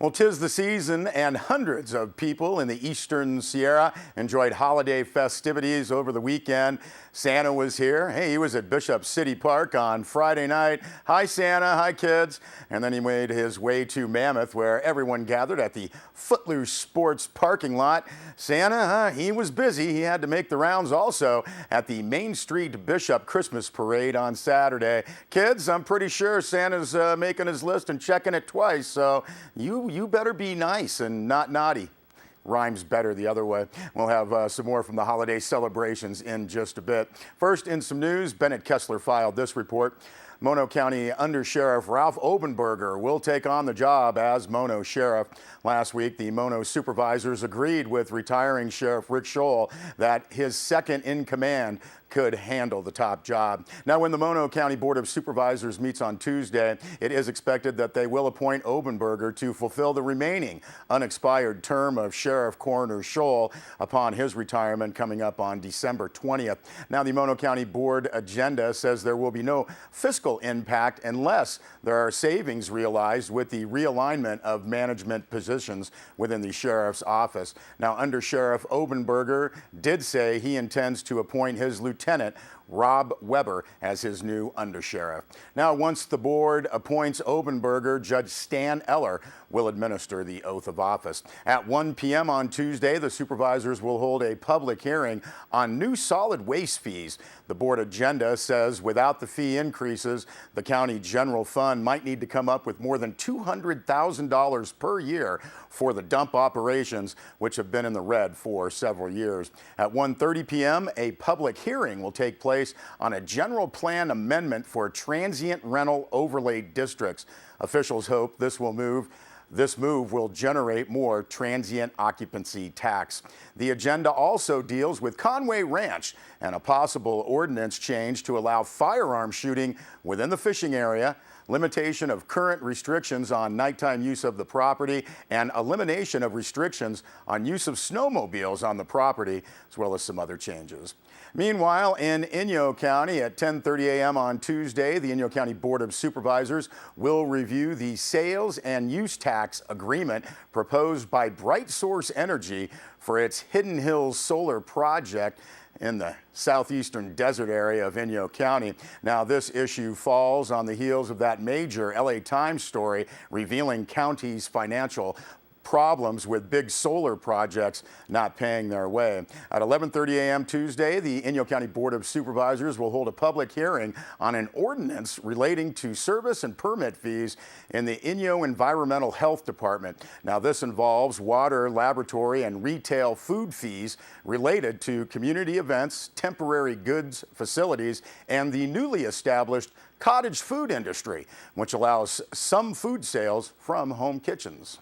Well, 'tis the season, and hundreds of people in the Eastern Sierra enjoyed holiday festivities over the weekend. Santa was here. Hey, he was at Bishop City Park on Friday night. Hi, Santa. Hi, kids. And then he made his way to Mammoth, where everyone gathered at the Footloose Sports parking lot. Santa, he was busy. He had to make the rounds also at the Main Street Bishop Christmas Parade on Saturday. Kids, I'm pretty sure Santa's making his list and checking it twice, so you better be nice and not naughty. Rhymes better the other way. We'll have some more from the holiday celebrations in just a bit. First, in some news, Bennett Kessler filed this report. Mono County Under Sheriff Ralph Obenberger will take on the job as Mono Sheriff. Last week, the Mono supervisors agreed with retiring Sheriff Rick Scholl that his second in command could handle the top job. Now, when the Mono County Board of Supervisors meets on Tuesday, it is expected that they will appoint Obenberger to fulfill the remaining unexpired term of Sheriff Coroner Scholl upon his retirement coming up on December 20th. Now, the Mono County Board agenda says there will be no fiscal impact unless there are savings realized with the realignment of management positions within the sheriff's office. Now, Under Sheriff Obenberger did say he intends to appoint his Lieutenant Rob Weber as his new undersheriff. Now, once the board appoints Obenberger, Judge Stan Eller will administer the oath of office. At 1 p.m. on Tuesday, the supervisors will hold a public hearing on new solid waste fees. The board agenda says without the fee increases, the county general fund might need to come up with more than $200,000 per year for the dump operations, which have been in the red for several years. At 1:30 p.m., a public hearing will take place on a general plan amendment for transient rental overlay districts. Officials hope this move will generate more transient occupancy tax. The agenda also deals with Conway Ranch and a possible ordinance change to allow firearm shooting within the fishing area, limitation of current restrictions on nighttime use of the property, and elimination of restrictions on use of snowmobiles on the property, as well as some other changes. Meanwhile, in Inyo County at 10:30 a.m. on Tuesday, the Inyo County Board of Supervisors will review the sales and use tax agreement proposed by Bright Source Energy for its Hidden Hills solar project in the southeastern desert area of Inyo County. Now, this issue falls on the heels of that major LA Times story revealing county's financial problems with big solar projects not paying their way. At 11:30 a.m. Tuesday, the Inyo County Board of Supervisors will hold a public hearing on an ordinance relating to service and permit fees in the Inyo Environmental Health Department. Now, this involves water, laboratory, and retail food fees related to community events, temporary goods facilities, and the newly established cottage food industry, which allows some food sales from home kitchens.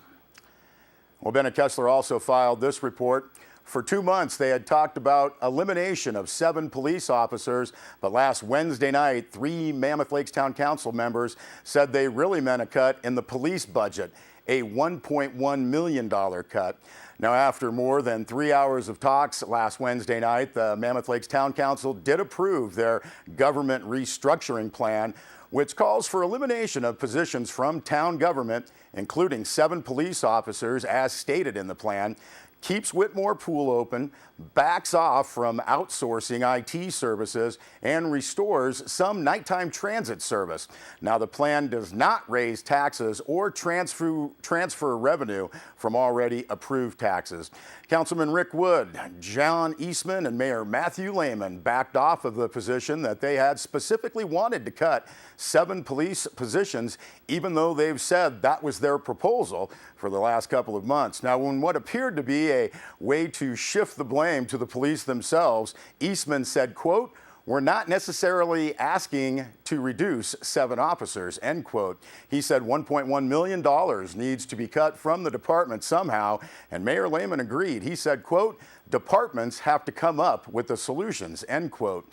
Well, Bennett Kessler also filed this report. For 2 months, they had talked about elimination of 7 police officers, but last Wednesday night, 3 Mammoth Lakes Town Council members said they really meant a cut in the police budget, a $1.1 million cut. Now, after more than 3 hours of talks last Wednesday night, the Mammoth Lakes Town Council did approve their government restructuring plan, which calls for elimination of positions from town government, including 7 police officers as stated in the plan, keeps Whitmore Pool open, backs off from outsourcing IT services, and restores some nighttime transit service. Now, the plan does not raise taxes or transfer revenue from already approved taxes. Councilman Rick Wood, John Eastman, and Mayor Matthew Lehman backed off of the position that they had specifically wanted to cut 7 police positions, even though they've said that was their proposal for the last couple of months. Now, when what appeared to be a way to shift the blame to the police themselves, Eastman said, quote, "We're not necessarily asking to reduce 7 officers," end quote. He said $1.1 million needs to be cut from the department somehow, and Mayor Lehman agreed. He said, quote, "Departments have to come up with the solutions," end quote.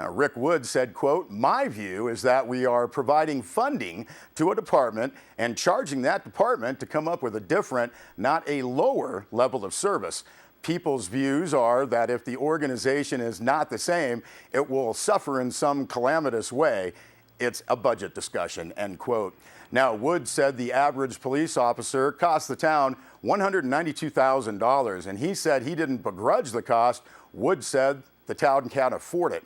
Rick Wood said, quote, "My view is that we are providing funding to a department and charging that department to come up with a different, not a lower level of service. People's views are that if the organization is not the same, it will suffer in some calamitous way. It's a budget discussion," end quote. Now, Wood said the average police officer cost the town $192,000, and he said he didn't begrudge the cost. Wood said the town can't afford it.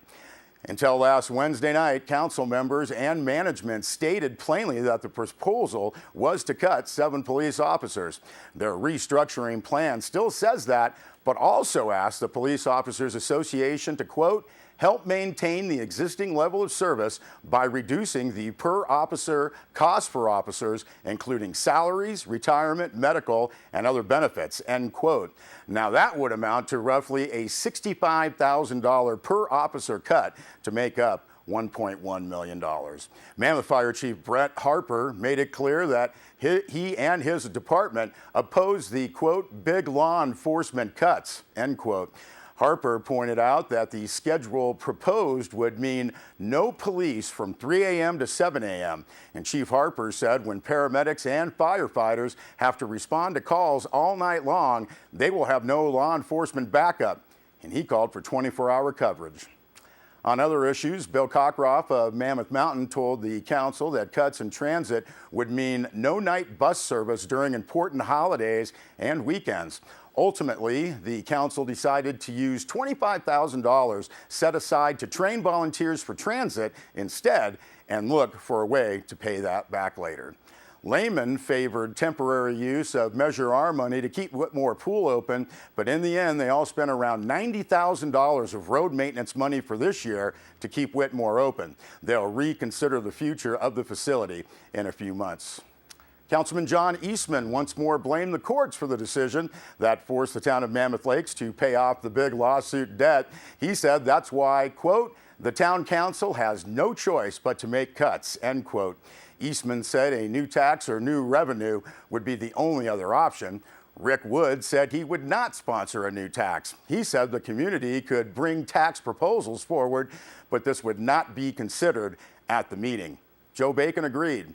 Until last Wednesday night, council members and management stated plainly that the proposal was to cut 7 police officers. Their restructuring plan still says that, but also asked the Police Officers Association to, quote, help maintain the existing level of service by reducing the per officer cost for officers, including salaries, retirement, medical, and other benefits, end quote. Now that would amount to roughly a $65,000 per officer cut to make up $1.1 million. Mammoth Fire Chief Brett Harper made it clear that he and his department oppose the, quote, big law enforcement cuts, end quote. Harper pointed out that the schedule proposed would mean no police from 3 a.m. to 7 a.m. And Chief Harper said when paramedics and firefighters have to respond to calls all night long, they will have no law enforcement backup. And he called for 24-hour coverage. On other issues, Bill Cockroft of Mammoth Mountain told the council that cuts in transit would mean no night bus service during important holidays and weekends. Ultimately, the council decided to use $25,000 set aside to train volunteers for transit instead and look for a way to pay that back later. Lehman favored temporary use of Measure R money to keep Whitmore Pool open, but in the end, they all spent around $90,000 of road maintenance money for this year to keep Whitmore open. They'll reconsider the future of the facility in a few months. Councilman John Eastman once more blamed the courts for the decision that forced the town of Mammoth Lakes to pay off the big lawsuit debt. He said that's why, quote, the town council has no choice but to make cuts, end quote. Eastman said a new tax or new revenue would be the only other option. Rick Wood said he would not sponsor a new tax. He said the community could bring tax proposals forward, but this would not be considered at the meeting. Joe Bacon agreed.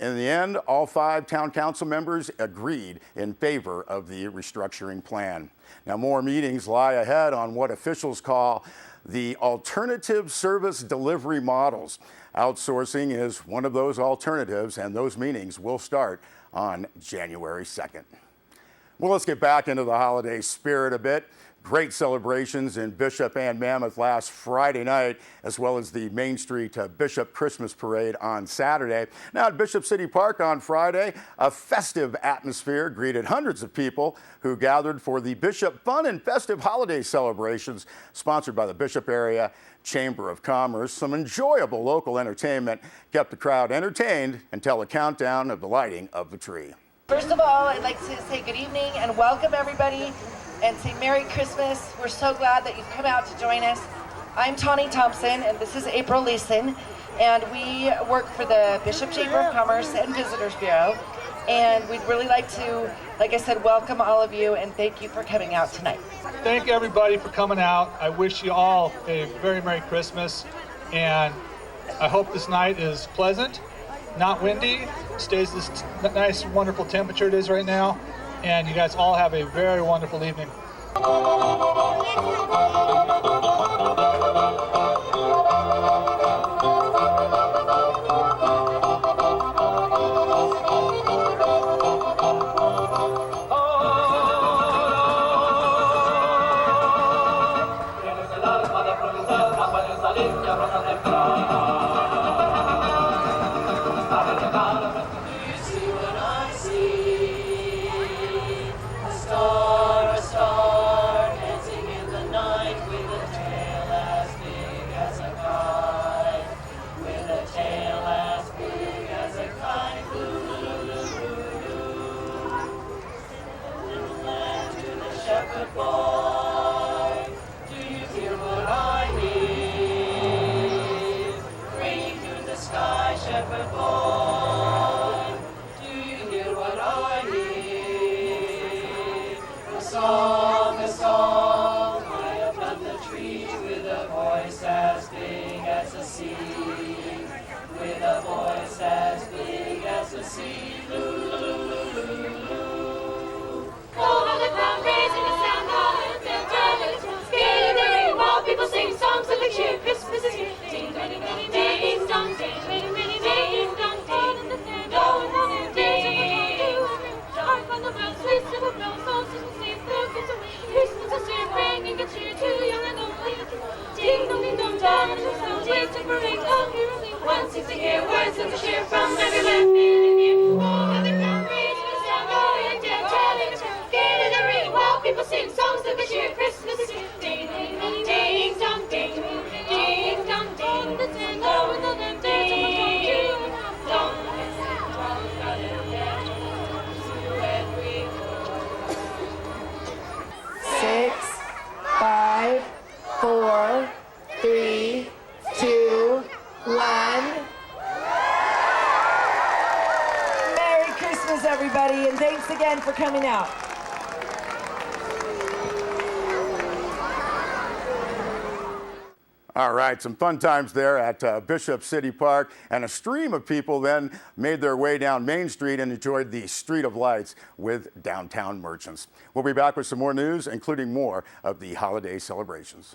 In the end, all 5 town council members agreed in favor of the restructuring plan. Now, more meetings lie ahead on what officials call the alternative service delivery models. Outsourcing is one of those alternatives, and those meetings will start on January 2nd. Well, let's get back into the holiday spirit a bit. Great celebrations in Bishop and Mammoth last Friday night, as well as the Main Street Bishop Christmas Parade on Saturday. Now at Bishop City Park on Friday, a festive atmosphere greeted hundreds of people who gathered for the Bishop Fun and Festive Holiday celebrations sponsored by the Bishop Area Chamber of Commerce. Some enjoyable local entertainment kept the crowd entertained until the countdown of the lighting of the tree. First of all, I'd like to say good evening and welcome everybody and say Merry Christmas. We're so glad that you've come out to join us. I'm Tawny Thompson and this is April Leeson, and we work for the Bishop Chamber of Commerce and Visitors Bureau, and we'd really like to, like I said, welcome all of you and thank you for coming out tonight. Thank everybody for coming out. I wish you all a very Merry Christmas, and I hope this night is pleasant, not windy, stays this nice wonderful temperature it is right now, and you guys all have a very wonderful evening. Over the ground, raising the sound of Christmas, everybody, and thanks again for coming out. All right, some fun times there at Bishop City Park, and a stream of people then made their way down Main Street and enjoyed the Street of Lights with downtown merchants. We'll be back with some more news, including more of the holiday celebrations.